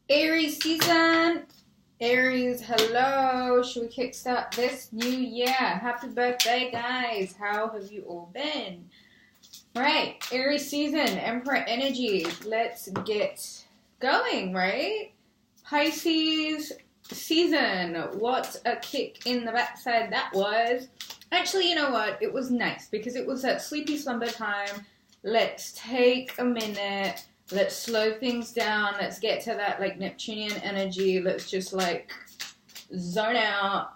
Aries season. Aries, hello. Should we kickstart this new year? Happy birthday, guys. How have you all been? Right, Aries season, Emperor energy. Let's get going, right? Pisces season. What a kick in the backside that was. Actually, you know what? It was nice because it was that sleepy slumber time. Let's take a minute. Let's slow things down. Let's get to that like Neptunian energy. Let's just like zone out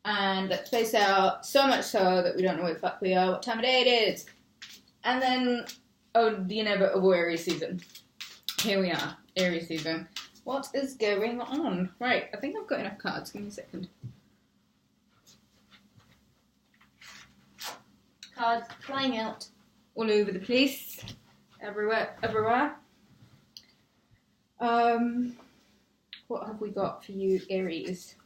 and let's space out so much so that we don't know where the fuck we are, what time of day it is. And then, oh, the inevitable Aries season. Here we are, Aries season. What is going on? Right, I think I've got enough cards. Give me a second. Cards flying out all over the place. Everywhere. What have we got for you, Aries?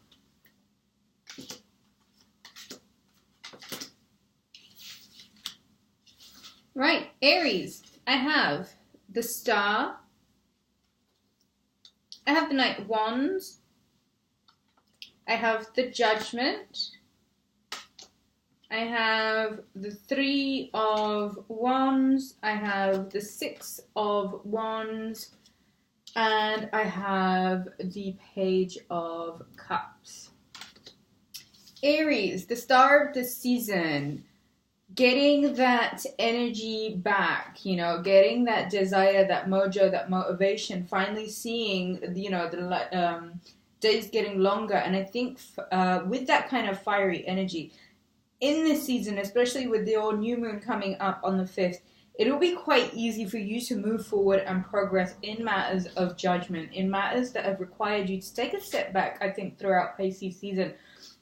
Right, Aries. I have the Star. I have the Knight of Wands. I have the Judgment. I have the Three of Wands, I have the Six of Wands, and I have the Page of Cups. Aries, the star of the season, getting that energy back, getting that desire, that mojo, that motivation, finally seeing, the days getting longer. And I think with that kind of fiery energy, in this season, especially with your new moon coming up on the 5th, it'll be quite easy for you to move forward and progress in matters of judgment, in matters that have required you to take a step back, I think, throughout Pisces season,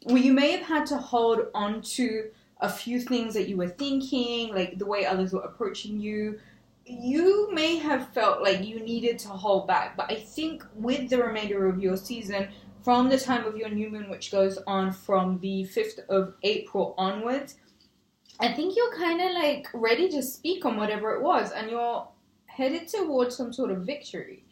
where you may have had to hold on to a few things that you were thinking, like the way others were approaching you. You may have felt like you needed to hold back, but I think with the remainder of your season, from the time of your new moon, which goes on from the 5th of April onwards, I think you're kind of like ready to speak on whatever it was, and you're headed towards some sort of victory.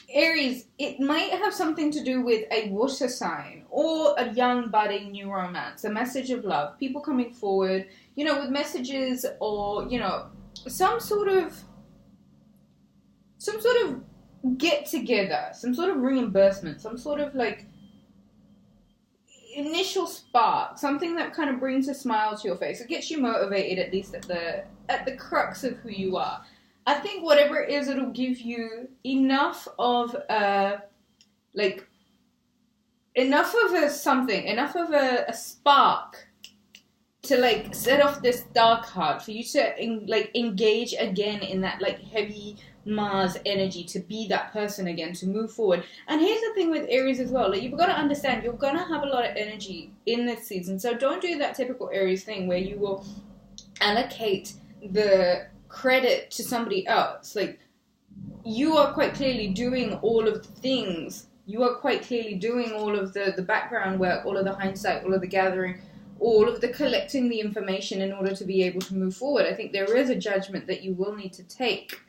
Aries, it might have something to do with a water sign or a young budding new romance, a message of love, people coming forward, with messages or, some sort of get together, some sort of reimbursement, some sort of like initial spark, something that kind of brings a smile to your face. It gets you motivated, at least at the crux of who you are. I think whatever it is, it'll give you enough of a spark to like set off this dark card for you to engage again in that like heavy Mars energy, to be that person again, to move forward. And here's the thing with Aries as well, like you've got to understand, you're gonna have a lot of energy in this season, so don't do that typical Aries thing where you will allocate the credit to somebody else. Like, you are quite clearly doing all of the things, you are quite clearly doing all of the background work, all of the hindsight, all of the gathering, all of the collecting the information in order to be able to move forward. I think there is a judgment that you will need to take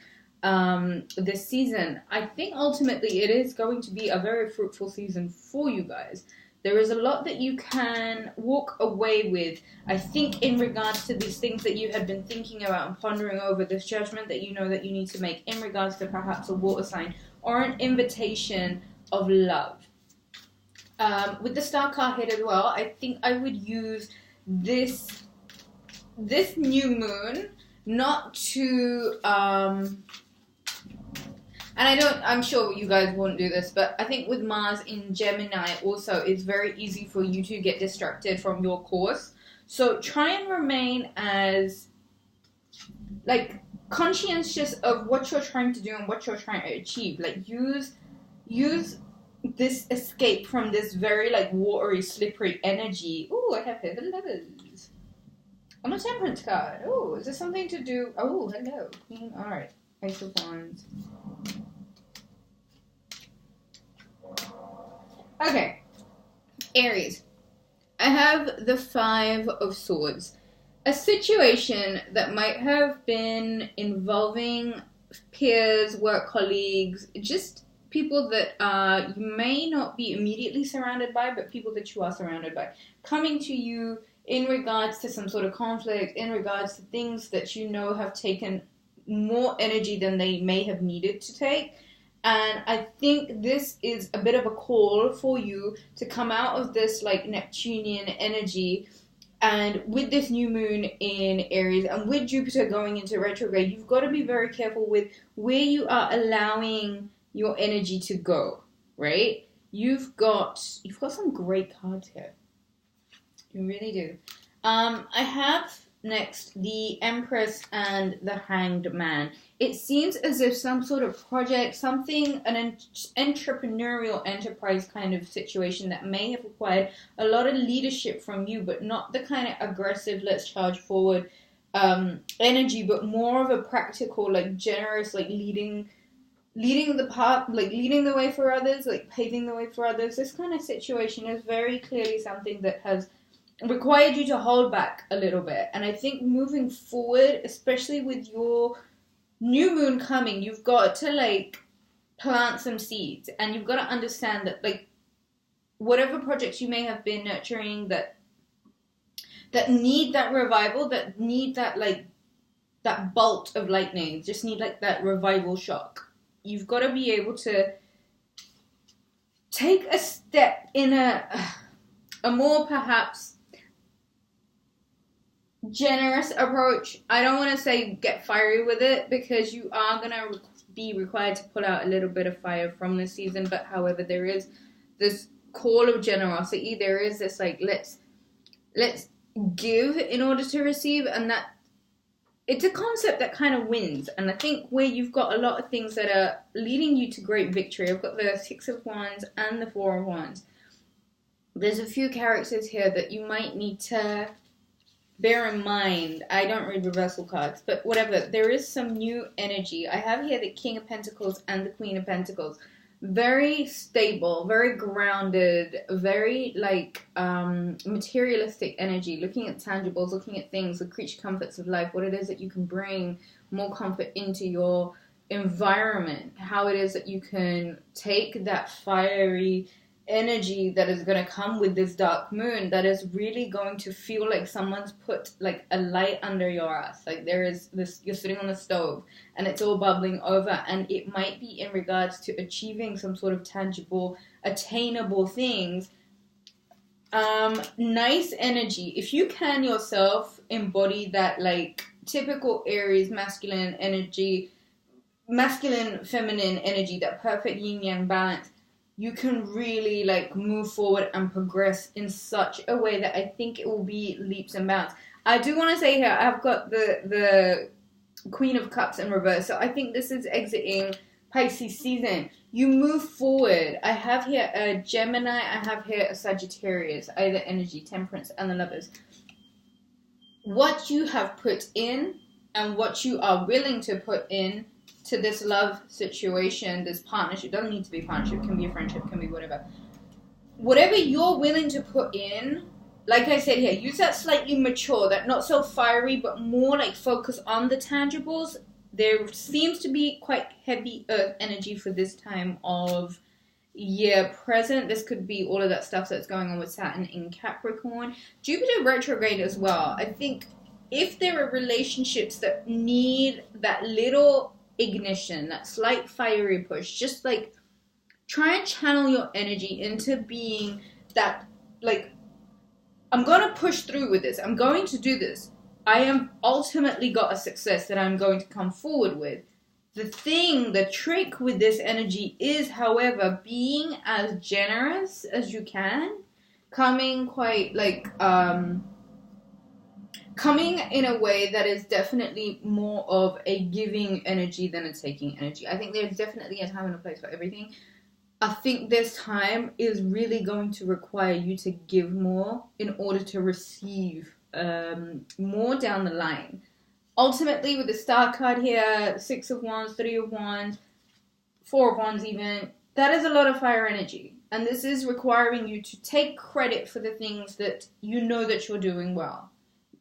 this season. I think ultimately it is going to be a very fruitful season for you guys. There is a lot that you can walk away with, I think, in regards to these things that you had been thinking about and pondering over, this judgment that you know that you need to make in regards to perhaps a water sign or an invitation of love. With the star card hit as well, I think I would use this new moon not to and I'm sure you guys won't do this, but I think with Mars in Gemini also, it's very easy for you to get distracted from your course. So try and remain as like conscientious of what you're trying to do and what you're trying to achieve. Like use this escape from this very like watery, slippery energy. Ooh, I have heaven lovers. I'm a temperance card. Oh, is this something to do? Oh, hello. Alright. Ace of Wands. Okay. Aries. I have the Five of Swords. A situation that might have been involving peers, work colleagues, just people that you may not be immediately surrounded by, but people that you are surrounded by, coming to you in regards to some sort of conflict, in regards to things that you know have taken more energy than they may have needed to take. And I think this is a bit of a call for you to come out of this like Neptunian energy. And with this new moon in Aries and with Jupiter going into retrograde, you've got to be very careful with where you are allowing your energy to go, right? You've got some great cards here. You really do. I have next the Empress and the Hanged Man. It seems as if some sort of project, something, an entrepreneurial enterprise kind of situation that may have required a lot of leadership from you, but not the kind of aggressive, let's charge forward energy, but more of a practical, like generous, like leading the path, like leading the way for others, like paving the way for others. This kind of situation is very clearly something that has required you to hold back a little bit. And I think moving forward, especially with your new moon coming, you've got to like plant some seeds, and you've got to understand that like whatever projects you may have been nurturing that need that revival, that need that like that bolt of lightning, just need like that revival shock. You've got to be able to take a step in a more perhaps generous approach. I don't want to say get fiery with it, because you are going to be required to pull out a little bit of fire from this season. But however, there is this call of generosity. There is this like let's give in order to receive, and that it's a concept that kind of wins. And I think where you've got a lot of things that are leading you to great victory, I've got the Six of Wands and the Four of Wands. There's a few characters here that you might need to bear in mind. I don't read reversal cards, but whatever. There is some new energy. I have here the King of Pentacles and the Queen of Pentacles. Very stable, very grounded, very like materialistic energy, looking at tangibles, looking at things, the creature comforts of life, what it is that you can bring more comfort into your environment, how it is that you can take that fiery energy that is going to come with this dark moon, that is really going to feel like someone's put like a light under your ass. Like there is this, you're sitting on the stove and it's all bubbling over, and it might be in regards to achieving some sort of tangible, attainable things. Nice energy. If you can yourself embody that like typical Aries masculine energy, masculine feminine energy, that perfect yin yang balance, you can really like move forward and progress in such a way that I think it will be leaps and bounds. I do want to say here, I've got the Queen of Cups in reverse, so I think this is exiting Pisces season. You move forward. I have here a Gemini, I have here a Sagittarius, either energy, Temperance, and the Lovers. What you have put in and what you are willing to put in to this love situation, this partnership, doesn't need to be a partnership, can be a friendship, can be whatever. Whatever you're willing to put in, like I said here, use that slightly mature, that not so fiery, but more like focus on the tangibles. There seems to be quite heavy earth energy for this time of year present. This could be all of that stuff that's going on with Saturn in Capricorn. Jupiter retrograde as well. I think if there are relationships that need that little ignition, that slight fiery push, just like try and channel your energy into being that like, I'm going to push through with this, I'm going to do this, I am ultimately got a success that I'm going to come forward with. The trick with this energy is, however, being as generous as you can, coming quite like coming in a way that is definitely more of a giving energy than a taking energy. I think there's definitely a time and a place for everything. I think this time is really going to require you to give more in order to receive more down the line. Ultimately, with the Star card here, 6 of Wands, 3 of Wands, 4 of Wands even, that is a lot of fire energy. And this is requiring you to take credit for the things that you know that you're doing well.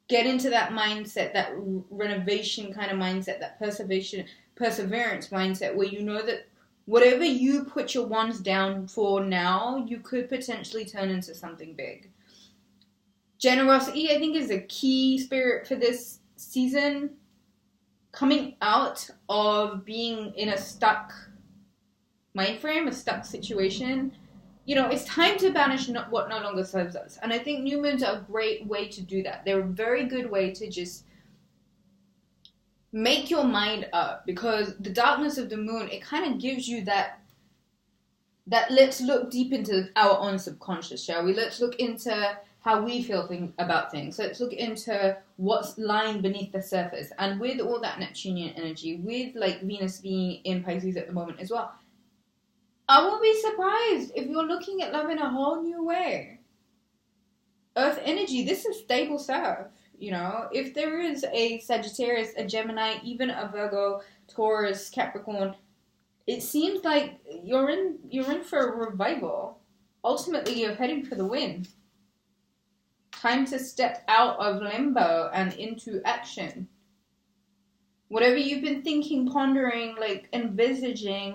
Get into that mindset, that renovation kind of mindset, that perseverance mindset, where you know that whatever you put your wands down for now, you could potentially turn into something big. Generosity, I think, is a key spirit for this season. Coming out of being in a stuck mind frame, a stuck situation, it's time to banish what no longer serves us. And I think new moons are a great way to do that. They're a very good way to just make your mind up, because the darkness of the moon, it kind of gives you that let's look deep into our own subconscious, shall we? Let's look into how we feel about things. Let's look into what's lying beneath the surface. And with all that Neptunian energy, with like Venus being in Pisces at the moment as well, I won't be surprised if you're looking at love in a whole new way. Earth energy, this is stable stuff. If there is a Sagittarius, a Gemini, even a Virgo, Taurus, Capricorn, it seems like you're in for a revival. Ultimately, you're heading for the win. Time to step out of limbo and into action. Whatever you've been thinking, pondering, like envisioning,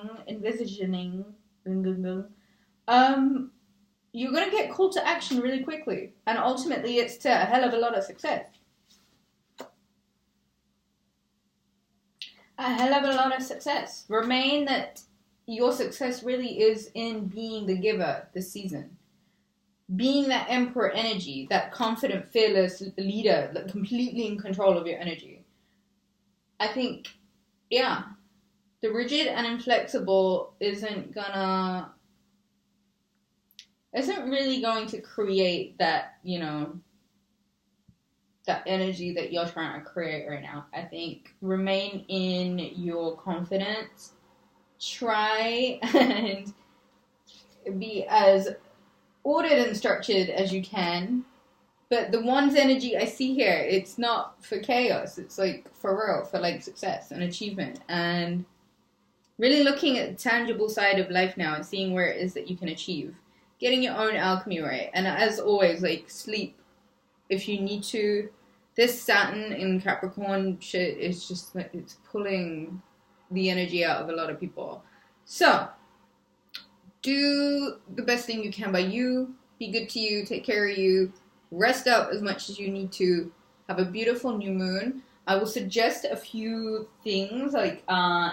you're going to get called to action really quickly. And ultimately, it's to a hell of a lot of success. A hell of a lot of success. Remain that your success really is in being the giver this season. Being that emperor energy, that confident, fearless leader, like completely in control of your energy. I think, the rigid and inflexible isn't really going to create that, that energy that you're trying to create right now. I think remain in your confidence. Try and be as ordered and structured as you can. But the one's energy I see here, it's not for chaos. It's like for real, for like success and achievement. And really looking at the tangible side of life now and seeing where it is that you can achieve. Getting your own alchemy right. And as always, like sleep if you need to. This Saturn in Capricorn shit is just like, it's pulling the energy out of a lot of people. So, do the best thing you can by you. Be good to you. Take care of you. Rest up as much as you need to. Have a beautiful new moon. I will suggest a few things, like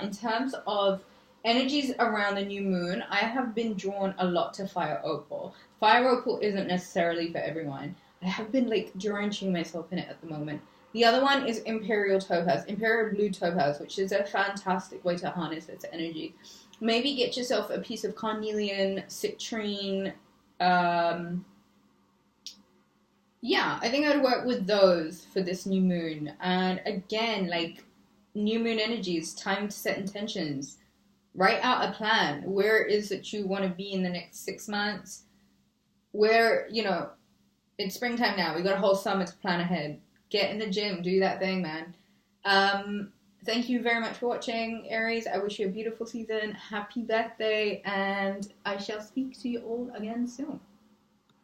in terms of energies around the new moon. I have been drawn a lot to fire opal. Fire opal isn't necessarily for everyone. I have been like drenching myself in it at the moment. The other one is Imperial Topaz, Imperial Blue Topaz, which is a fantastic way to harness its energy. Maybe get yourself a piece of carnelian, citrine. I think I'd work with those for this new moon. And again, like new moon energies, time to set intentions. Write out a plan. Where is it you want to be in the next 6 months? Where, it's springtime now. We got a whole summer to plan ahead. Get in the gym. Do that thing, man. Thank you very much for watching, Aries. I wish you a beautiful season. Happy birthday. And I shall speak to you all again soon.